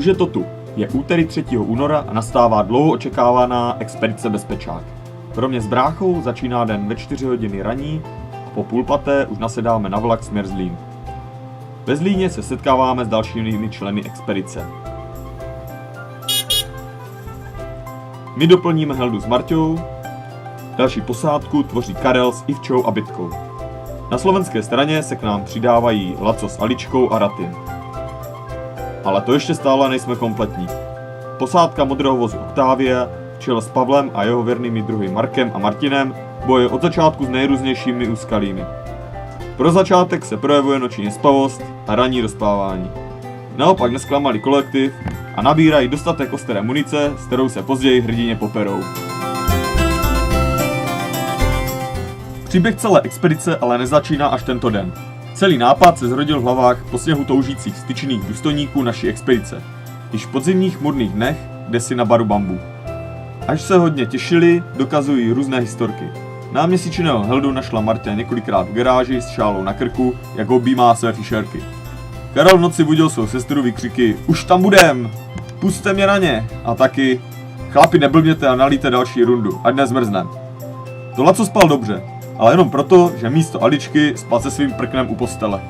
Už je to tu. Je úterý 3. února a nastává dlouho očekávaná expedice Bezpečák. Pro mě s bráchou začíná den ve 4 hodiny raní a po 5:30 už nasedáme na vlak směr Zlín. Ve Zlíně se setkáváme s dalšími členy expedice. My doplníme Heldu s Marťou, další posádku tvoří Karel s Ivčou a Bytkou. Na slovenské straně se k nám přidávají Laco s Aličkou a Ratin. Ale to ještě stále nejsme kompletní. Posádka modrého vozu Octavia v čele s Pavlem a jeho věrnými druhy Markem a Martinem bojuje od začátku s nejrůznějšími úskalími. Pro začátek se projevuje noční nespavost a ranní rozpávání. Naopak nesklamalý kolektiv a nabírají dostatek ostré munice, s kterou se později hrdině poperou. Příběh celé expedice ale nezačíná až tento den. Celý nápad se zrodil v hlavách po sněhu toužících styčných důstojníků naší expedice, již v podzimních modných dnech kdesi na baru Bambu. Až se hodně těšili, dokazují různé historky. Náměsíčného Heldu našla Marta několikrát v garáži s šálou na krku, jak objímá své fišerky. Karel v noci budil svou sestru výkřiky "Už tam budem! Pusťte mě na ně!" a taky "Chlapi, neblbněte a nalíte další rundu, ať nezmrznem." To Laco spal dobře, ale jenom proto, že místo Aličky spal se svým prknem u postele.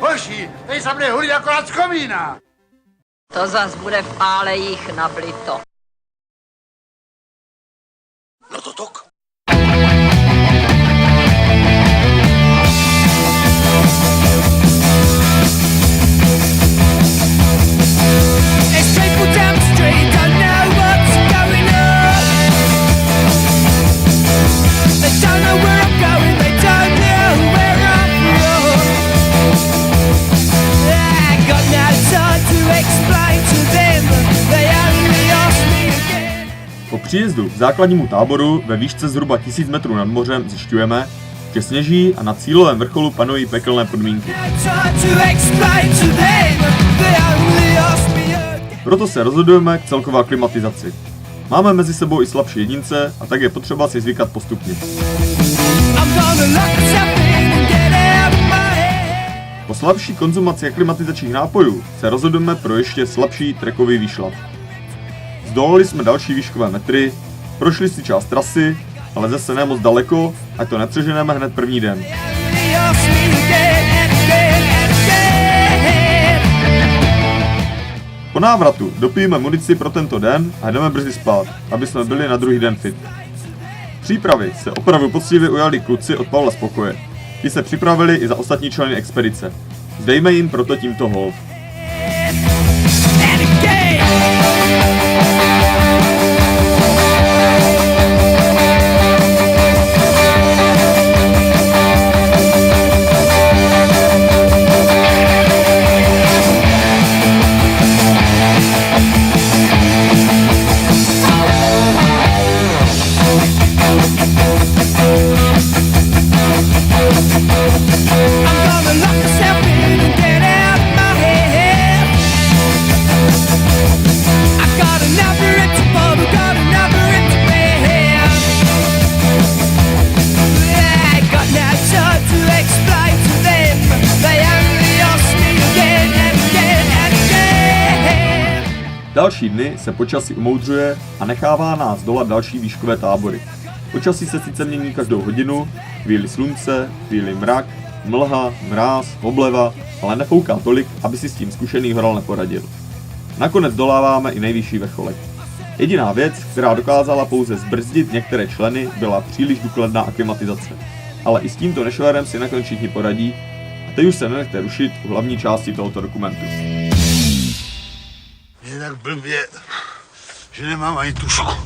Boží, tady se bude hulit akorát z komína. To zas bude v pálejích nablito. No to tok. Po příjezdu k základnímu táboru ve výšce zhruba 1000 metrů nad mořem zjišťujeme, že sněží a na cílovém vrcholu panují pekelné podmínky. Proto se rozhodujeme k celkové aklimatizaci. Máme mezi sebou i slabší jedince a tak je potřeba si zvykat postupně. Po slabší konzumaci aklimatizačních nápojů se rozhodujeme pro ještě slabší trekový výšlap. Zdolali jsme další výškové metry, prošli si část trasy, ale zase ne moc daleko, ať to nepřeženeme hned první den. Po návratu dopijeme munici pro tento den a jdeme brzy spát, aby jsme byli na druhý den fit. Přípravy se opravdu poctivě ujali kluci od Pavla Spokoje. Ti se připravili i za ostatní členy expedice. Zdejme jim proto tímto hold. Další dny se počasí umoudřuje a nechává nás dolat další výškové tábory. Počasí se sice mění každou hodinu, chvíli slunce, chvíli mrak, mlha, mráz, obleva, ale nefouká tolik, aby si s tím zkušený horal neporadil. Nakonec doláváme i nejvyšší vrcholek. Jediná věc, která dokázala pouze zbrzdit některé členy, byla příliš důkladná aklimatizace. Ale i s tímto nešvarem si nakonec všichni poradí a teď už se nenechte rušit u hlavní části tohoto dokumentu. Je tak blbě, že nemám ani tušku.